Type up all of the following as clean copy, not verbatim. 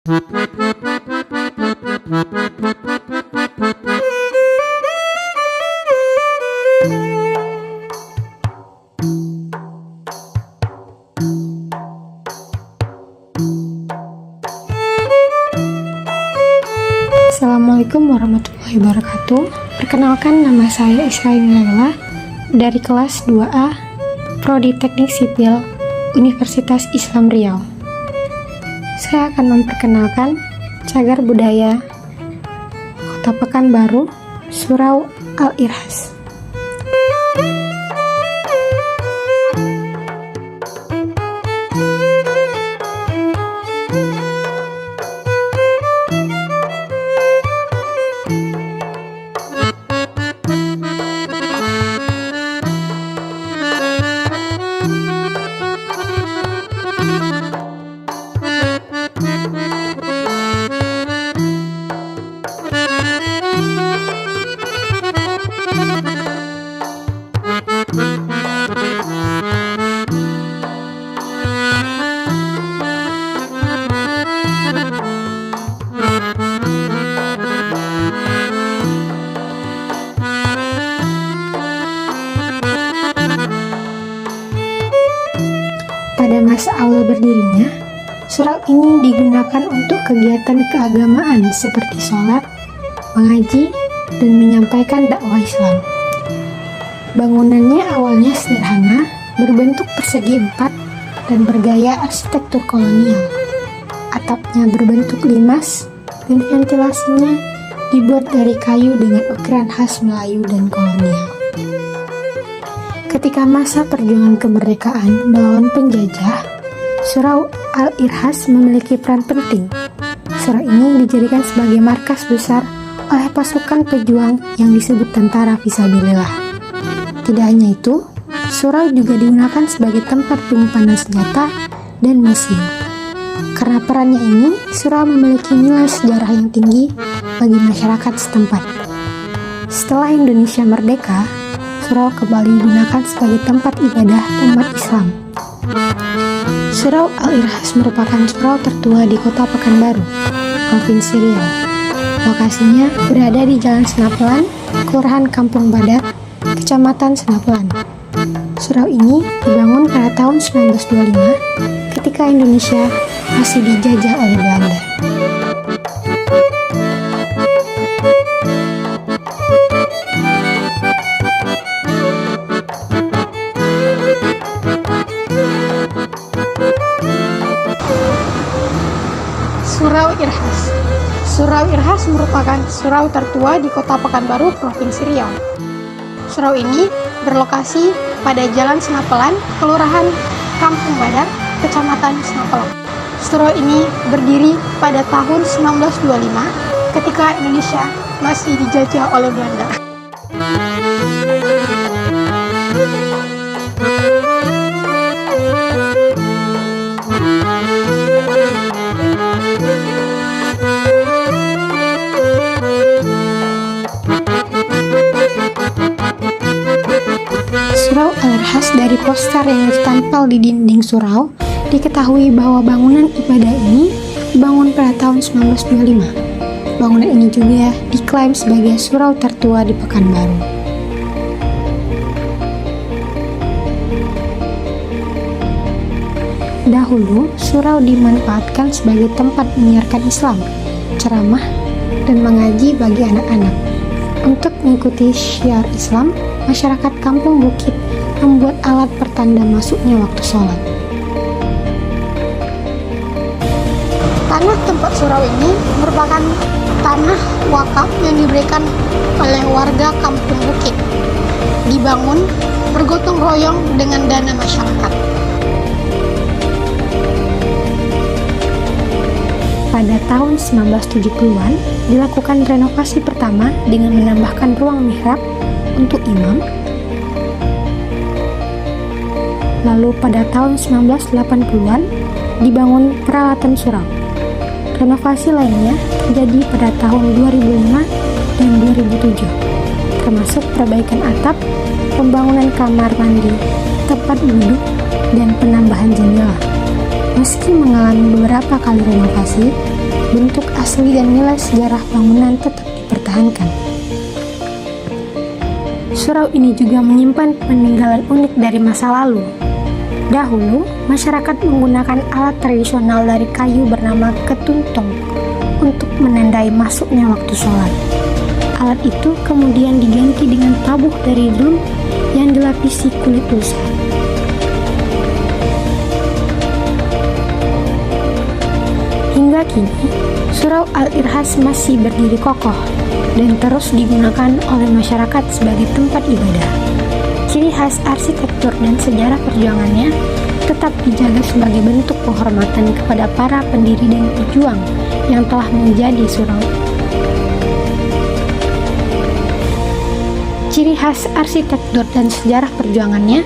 Assalamualaikum warahmatullahi wabarakatuh. Perkenalkan, nama saya Israel Laila dari kelas 2A Prodi Teknik Sipil Universitas Islam Riau. Saya akan memperkenalkan cagar budaya Kota Pekanbaru, Surau Al-Irhas. Pada masa awal berdirinya, surau ini digunakan untuk kegiatan keagamaan seperti sholat, mengaji, dan menyampaikan dakwah Islam. Bangunannya awalnya sederhana, berbentuk persegi empat, dan bergaya arsitektur kolonial. Atapnya berbentuk limas, dan ventilasinya dibuat dari kayu dengan ukiran khas Melayu dan kolonial. Ketika masa perjuangan kemerdekaan melawan penjajah, Surau Al-Irhas memiliki peran penting. Surau ini dijadikan sebagai markas besar oleh pasukan pejuang yang disebut Tentara Fisabilillah. Tidak hanya itu, surau juga digunakan sebagai tempat penyimpanan senjata dan museum. Karena perannya ini, surau memiliki nilai sejarah yang tinggi bagi masyarakat setempat. Setelah Indonesia merdeka, surau kembali digunakan sebagai tempat ibadah umat Islam. Surau Al-Irhas merupakan surau tertua di Kota Pekanbaru, Provinsi Riau. Lokasinya berada di Jalan Senapelan, Kelurahan Kampung Badak, Kecamatan Senapelan. Surau ini dibangun pada tahun 1925 ketika Indonesia masih dijajah oleh Belanda. Surau Irhas. Surau Irhas merupakan surau tertua di Kota Pekanbaru, Provinsi Riau. Surau ini berlokasi pada Jalan Senapelan, Kelurahan Kampung Badak, Kecamatan Senapelan. Surau ini berdiri pada tahun 1925 ketika Indonesia masih dijajah oleh Belanda. Surau Al-Irhas, dari poster yang ditempel di dinding surau, diketahui bahwa bangunan ibadah ini dibangun pada tahun 1925. Bangunan ini juga diklaim sebagai surau tertua di Pekanbaru. Dahulu, surau dimanfaatkan sebagai tempat menyiarkan Islam, ceramah, dan mengaji bagi anak-anak. Untuk mengikuti syiar Islam, masyarakat Kampung Bukit membuat alat pertanda masuknya waktu sholat. Tanah tempat surau ini merupakan tanah wakaf yang diberikan oleh warga Kampung Bukit. Dibangun bergotong royong dengan dana masyarakat. Pada tahun 1970-an, dilakukan renovasi pertama dengan menambahkan ruang mihrab untuk imam. Lalu pada tahun 1980-an, dibangun peralatan surau. Renovasi lainnya terjadi pada tahun 2005 dan 2007, termasuk perbaikan atap, pembangunan kamar mandi, tempat duduk, dan penambahan jendela. Meski mengalami beberapa kali renovasi, bentuk asli dan nilai sejarah bangunan tetap dipertahankan. Surau ini juga menyimpan peninggalan unik dari masa lalu. Dahulu, masyarakat menggunakan alat tradisional dari kayu bernama ketuntong untuk menandai masuknya waktu sholat. Alat itu kemudian diganti dengan tabuh dari drum yang dilapisi kulit rusa. Hingga kini, Surau Al-Irhas masih berdiri kokoh dan terus digunakan oleh masyarakat sebagai tempat ibadah. Ciri khas arsitektur dan sejarah perjuangannya tetap dijaga sebagai bentuk penghormatan kepada para pendiri dan pejuang yang telah menjadi surau. Ciri khas arsitektur dan sejarah perjuangannya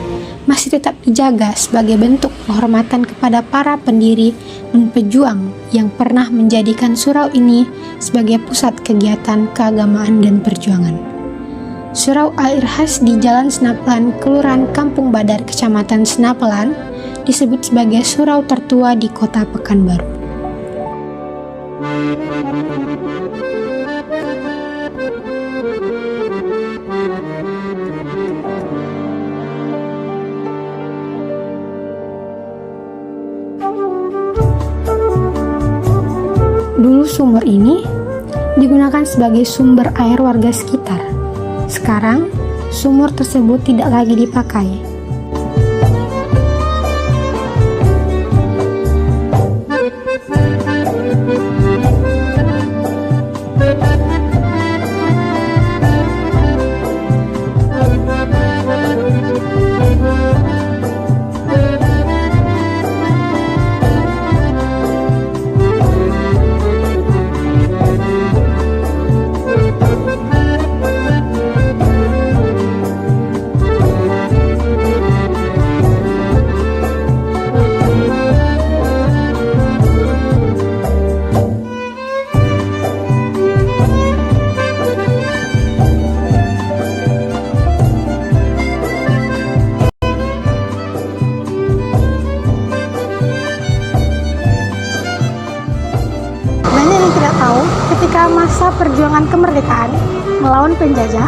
masih tetap dijaga sebagai bentuk penghormatan kepada para pendiri dan pejuang yang pernah menjadikan surau ini sebagai pusat kegiatan keagamaan dan perjuangan. Surau Al-Irhas di Jalan Senapelan, Kelurahan Kampung Badar, Kecamatan Senapelan, disebut sebagai surau tertua di Kota Pekanbaru. Dulu sumur ini digunakan sebagai sumber air warga sekitar. Sekarang, sumur tersebut tidak lagi dipakai. Ketika masa perjuangan kemerdekaan melawan penjajah,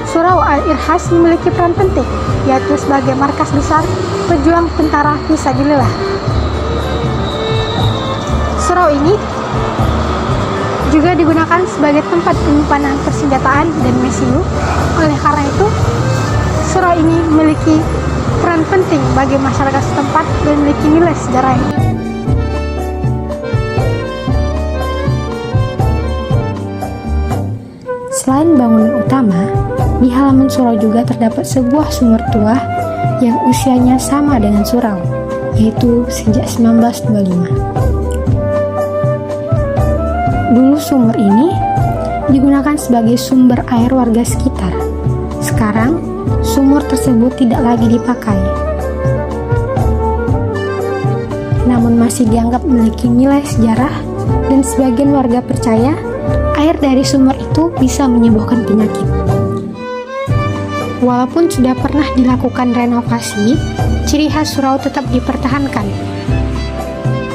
Surau Al-Irhas memiliki peran penting, yaitu sebagai markas besar pejuang tentara Fisabilillah. Surau ini juga digunakan sebagai tempat penyimpanan persenjataan dan mesiu. Oleh karena itu, surau ini memiliki peran penting bagi masyarakat setempat dan memiliki nilai sejarah. Selain bangunan utama, di halaman surau juga terdapat sebuah sumur tua yang usianya sama dengan surau, yaitu sejak 1925. Dulu sumur ini digunakan sebagai sumber air warga sekitar. Sekarang, sumur tersebut tidak lagi dipakai. Namun masih dianggap memiliki nilai sejarah dan sebagian warga percaya air dari sumur itu bisa menyembuhkan penyakit. Walaupun sudah pernah dilakukan renovasi, ciri khas surau tetap dipertahankan,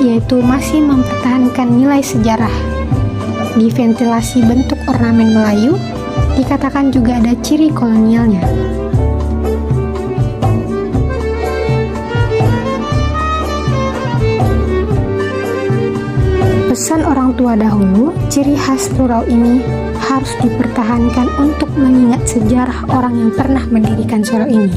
yaitu masih mempertahankan nilai sejarah. Di ventilasi bentuk ornamen Melayu, dikatakan juga ada ciri kolonialnya. Pesan orang tua dahulu, ciri khas surau ini harus dipertahankan untuk mengingat sejarah orang yang pernah mendirikan surau ini.